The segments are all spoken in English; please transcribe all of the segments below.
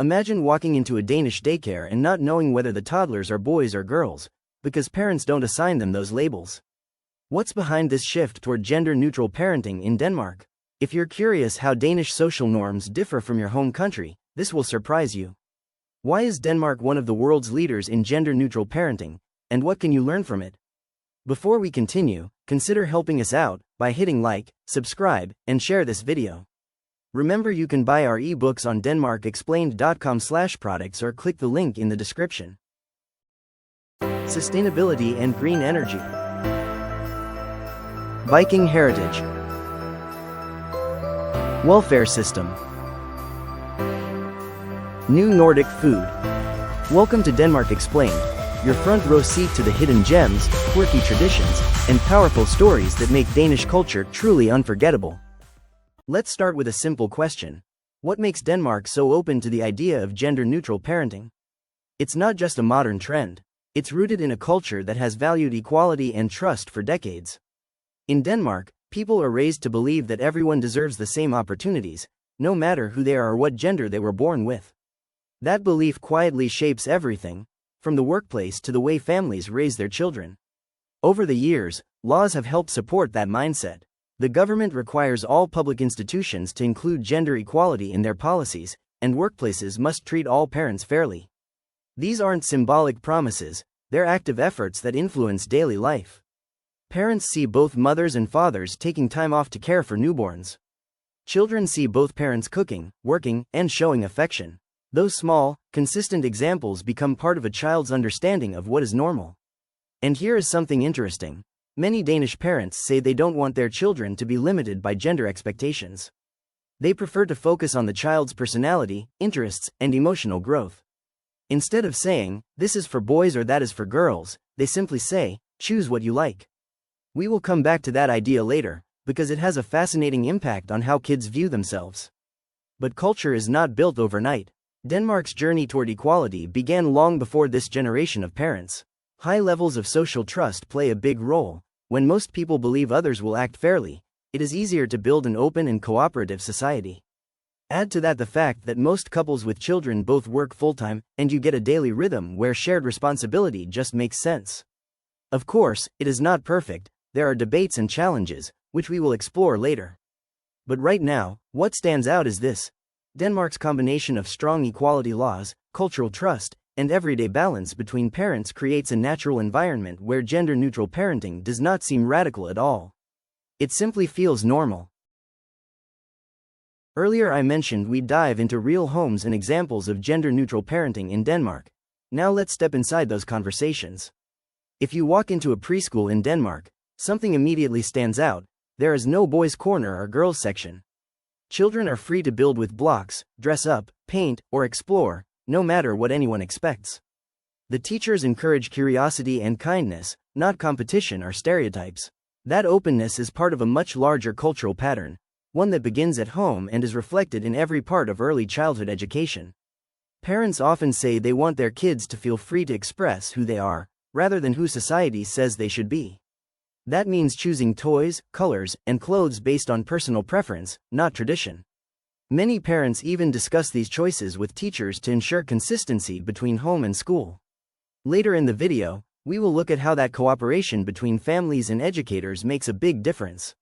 Imagine walking into a Danish daycare and not knowing whether the toddlers are boys or girls, because parents don't assign them those labels. What's behind this shift toward gender-neutral parenting in Denmark? If you're curious how Danish social norms differ from your home country, this will surprise you. Why is Denmark one of the world's leaders in gender-neutral parenting, and what can you learn from it? Before we continue, consider helping us out by hitting like, subscribe, and share this video. Remember, you can buy our ebooks on denmarkexplained.com/products or click the link in the description. Sustainability and green energy. Viking heritage. Welfare system. New Nordic food. Welcome to Denmark Explained, your front row seat to the hidden gems, quirky traditions, and powerful stories that make Danish culture truly unforgettable. Let's start with a simple question. What makes Denmark so open to the idea of gender-neutral parenting? It's not just a modern trend. It's rooted in a culture that has valued equality and trust for decades. In Denmark, people are raised to believe that everyone deserves the same opportunities, no matter who they are or what gender they were born with. That belief quietly shapes everything, from the workplace to the way families raise their children. Over the years, laws have helped support that mindset. The government requires all public institutions to include gender equality in their policies, and workplaces must treat all parents fairly. These aren't symbolic promises, they're active efforts that influence daily life. Parents see both mothers and fathers taking time off to care for newborns. Children see both parents cooking, working, and showing affection. Those small, consistent examples become part of a child's understanding of what is normal. And here is something interesting. Many Danish parents say they don't want their children to be limited by gender expectations. They prefer to focus on the child's personality, interests, and emotional growth. Instead of saying, "This is for boys" or "That is for girls," they simply say, "Choose what you like." We will come back to that idea later, because it has a fascinating impact on how kids view themselves. But culture is not built overnight. Denmark's journey toward equality began long before this generation of parents. High levels of social trust play a big role. When most people believe others will act fairly, it is easier to build an open and cooperative society. Add to that the fact that most couples with children both work full-time, and you get a daily rhythm where shared responsibility just makes sense. Of course, it is not perfect. There are debates and challenges, which we will explore later. But right now, what stands out is this. Denmark's combination of strong equality laws, cultural trust, and everyday balance between parents creates a natural environment where gender-neutral parenting does not seem radical at all. It simply feels normal. Earlier I mentioned we'd dive into real homes and examples of gender-neutral parenting in Denmark. Now let's step inside those conversations. If you walk into a preschool in Denmark, something immediately stands out. There is no boys' corner or girls' section. Children are free to build with blocks, dress up, paint, or explore, no matter what anyone expects. The teachers encourage curiosity and kindness, not competition or stereotypes. That openness is part of a much larger cultural pattern, one that begins at home and is reflected in every part of early childhood education. Parents often say they want their kids to feel free to express who they are, rather than who society says they should be. That means choosing toys, colors, and clothes based on personal preference, not tradition. Many parents even discuss these choices with teachers to ensure consistency between home and school. Later in the video, we will look at how that cooperation between families and educators makes a big difference.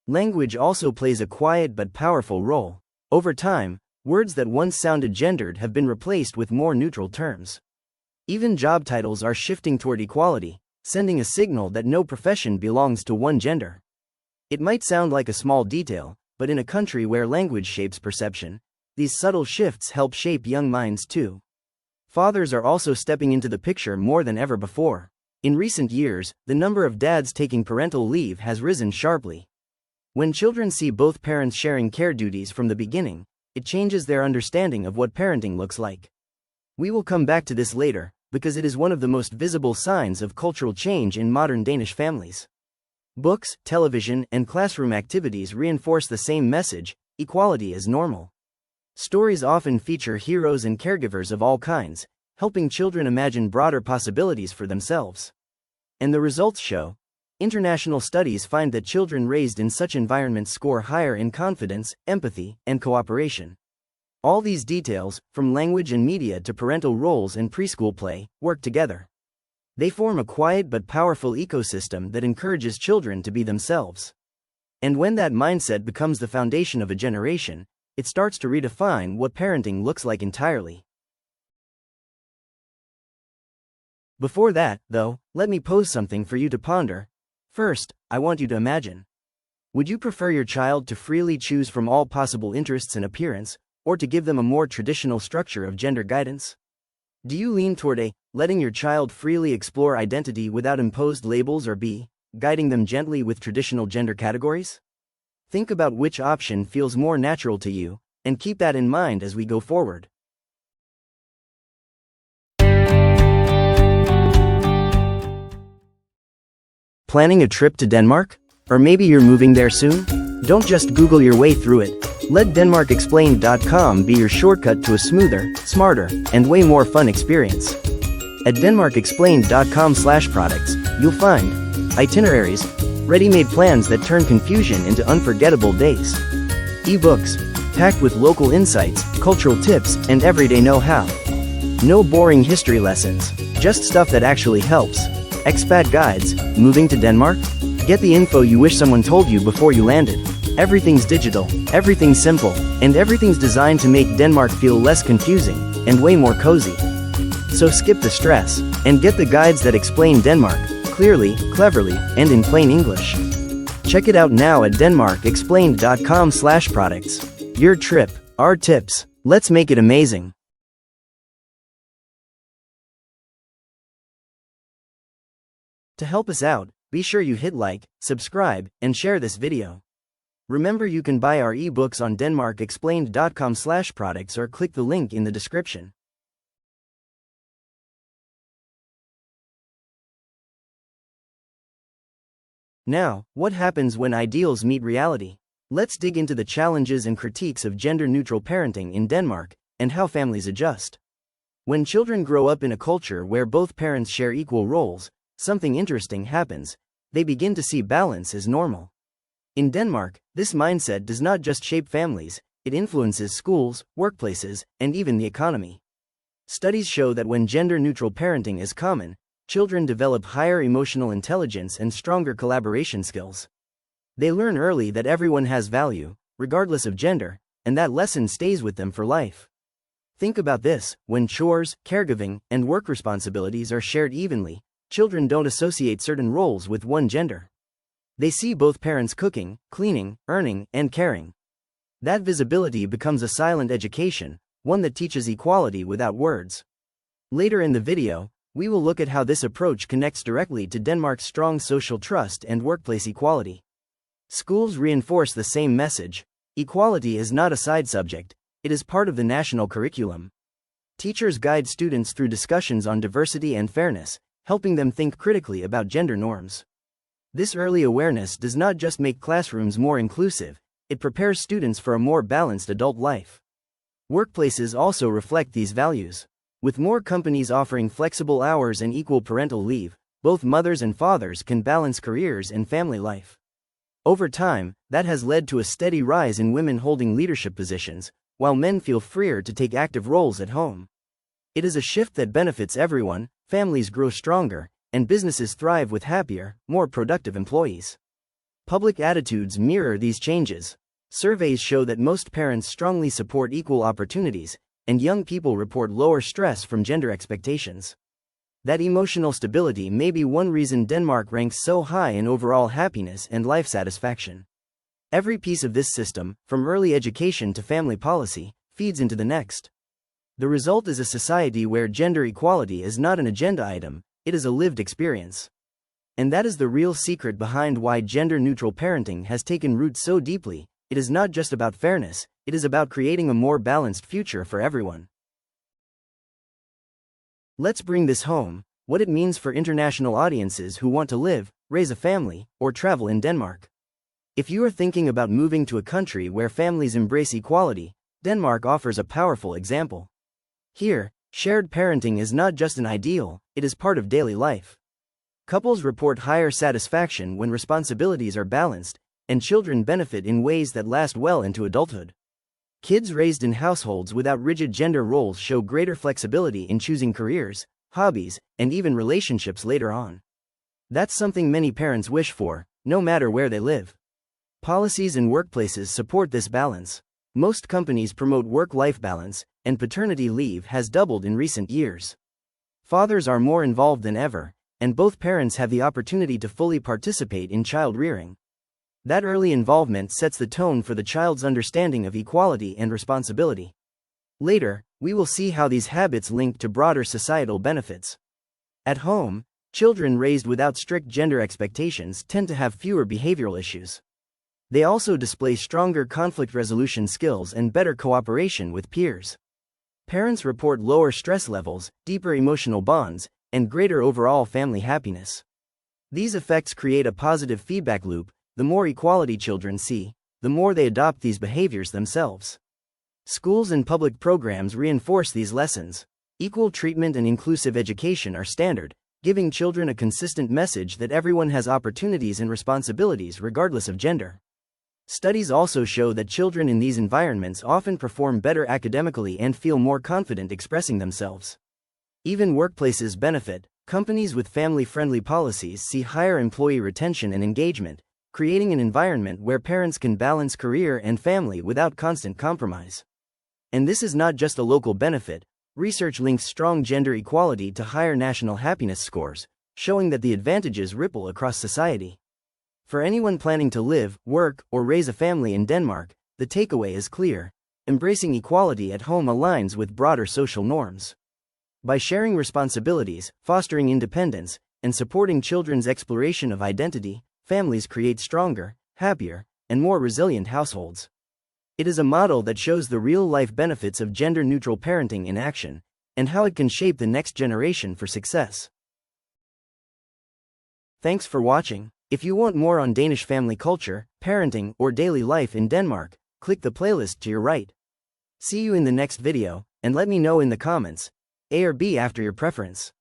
Language also plays a quiet but powerful role. Over time, words that once sounded gendered have been replaced with more neutral terms. Even job titles are shifting toward equality, sending a signal that no profession belongs to one gender. It might sound like a small detail, but in a country where language shapes perception, these subtle shifts help shape young minds too. Fathers are also stepping into the picture more than ever before. In recent years, the number of dads taking parental leave has risen sharply. When children see both parents sharing care duties from the beginning, it changes their understanding of what parenting looks like. We will come back to this later, because it is one of the most visible signs of cultural change in modern Danish families. Books, television, and classroom activities reinforce the same message: equality is normal. Stories often feature heroes and caregivers of all kinds, helping children imagine broader possibilities for themselves. And the results show. International studies find that children raised in such environments score higher in confidence, empathy, and cooperation. All these details, from language and media to parental roles and preschool play, work together. They form a quiet but powerful ecosystem that encourages children to be themselves. And when that mindset becomes the foundation of a generation, it starts to redefine what parenting looks like entirely. Before that, though, let me pose something for you to ponder. First, I want you to imagine. Would you prefer your child to freely choose from all possible interests and appearance, or to give them a more traditional structure of gender guidance? Do you lean toward A, letting your child freely explore identity without imposed labels, or B, guiding them gently with traditional gender categories? Think about which option feels more natural to you, and keep that in mind as we go forward. Planning a trip to Denmark? Or maybe you're moving there soon? Don't just Google your way through it. Let DenmarkExplained.com be your shortcut to a smoother, smarter, and way more fun experience. At DenmarkExplained.com/products, you'll find itineraries, ready-made plans that turn confusion into unforgettable days. eBooks, packed with local insights, cultural tips, and everyday know-how. No boring history lessons, just stuff that actually helps. Expat guides, moving to Denmark? Get the info you wish someone told you before you landed. Everything's digital, everything's simple, and everything's designed to make Denmark feel less confusing and way more cozy. So skip the stress and get the guides that explain Denmark clearly, cleverly, and in plain English. Check it out now at DenmarkExplained.com/products. Your trip, our tips. Let's make it amazing. To help us out, be sure you hit like, subscribe, and share this video. Remember, you can buy our ebooks on DenmarkExplained.com/products or click the link in the description. Now, what happens when ideals meet reality? Let's dig into the challenges and critiques of gender-neutral parenting in Denmark, and how families adjust. When children grow up in a culture where both parents share equal roles, something interesting happens. They begin to see balance as normal. In Denmark, this mindset does not just shape families, it influences schools, workplaces, and even the economy. Studies show that when gender-neutral parenting is common, children develop higher emotional intelligence and stronger collaboration skills. They learn early that everyone has value, regardless of gender, and that lesson stays with them for life. Think about this: when chores, caregiving, and work responsibilities are shared evenly, children don't associate certain roles with one gender. They see both parents cooking, cleaning, earning, and caring. That visibility becomes a silent education, one that teaches equality without words. Later in the video, we will look at how this approach connects directly to Denmark's strong social trust and workplace equality. Schools reinforce the same message: equality is not a side subject, it is part of the national curriculum. Teachers guide students through discussions on diversity and fairness, helping them think critically about gender norms. This early awareness does not just make classrooms more inclusive, it prepares students for a more balanced adult life. Workplaces also reflect these values. With more companies offering flexible hours and equal parental leave, both mothers and fathers can balance careers and family life. Over time, that has led to a steady rise in women holding leadership positions, while men feel freer to take active roles at home. It is a shift that benefits everyone. Families grow stronger, and businesses thrive with happier, more productive employees. Public attitudes mirror these changes. Surveys show that most parents strongly support equal opportunities, and young people report lower stress from gender expectations. That emotional stability may be one reason Denmark ranks so high in overall happiness and life satisfaction. Every piece of this system, from early education to family policy, feeds into the next. The result is a society where gender equality is not an agenda item, it is a lived experience. And that is the real secret behind why gender-neutral parenting has taken root so deeply. It is not just about fairness, it is about creating a more balanced future for everyone. Let's bring this home: what it means for international audiences who want to live, raise a family, or travel in Denmark. If you are thinking about moving to a country where families embrace equality, Denmark offers a powerful example. Here, shared parenting is not just an ideal, it is part of daily life. Couples report higher satisfaction when responsibilities are balanced, and children benefit in ways that last well into adulthood. Kids raised in households without rigid gender roles show greater flexibility in choosing careers, hobbies, and even relationships later on. That's something many parents wish for, no matter where they live. Policies and workplaces support this balance. Most companies promote work-life balance, and paternity leave has doubled in recent years. Fathers are more involved than ever, and both parents have the opportunity to fully participate in child rearing. That early involvement sets the tone for the child's understanding of equality and responsibility. Later, we will see how these habits link to broader societal benefits. At home, children raised without strict gender expectations tend to have fewer behavioral issues. They also display stronger conflict resolution skills and better cooperation with peers. Parents report lower stress levels, deeper emotional bonds, and greater overall family happiness. These effects create a positive feedback loop. The more equality children see, the more they adopt these behaviors themselves. Schools and public programs reinforce these lessons. Equal treatment and inclusive education are standard, giving children a consistent message that everyone has opportunities and responsibilities regardless of gender. Studies also show that children in these environments often perform better academically and feel more confident expressing themselves. Even workplaces benefit. Companies with family-friendly policies see higher employee retention and engagement, creating an environment where parents can balance career and family without constant compromise. And this is not just a local benefit. Research links strong gender equality to higher national happiness scores, showing that the advantages ripple across society. For anyone planning to live, work, or raise a family in Denmark, the takeaway is clear. Embracing equality at home aligns with broader social norms. By sharing responsibilities, fostering independence, and supporting children's exploration of identity, families create stronger, happier, and more resilient households. It is a model that shows the real-life benefits of gender-neutral parenting in action, and how it can shape the next generation for success. Thanks for watching. If you want more on Danish family culture, parenting, or daily life in Denmark, click the playlist to your right. See you in the next video, and let me know in the comments, A or B after your preference.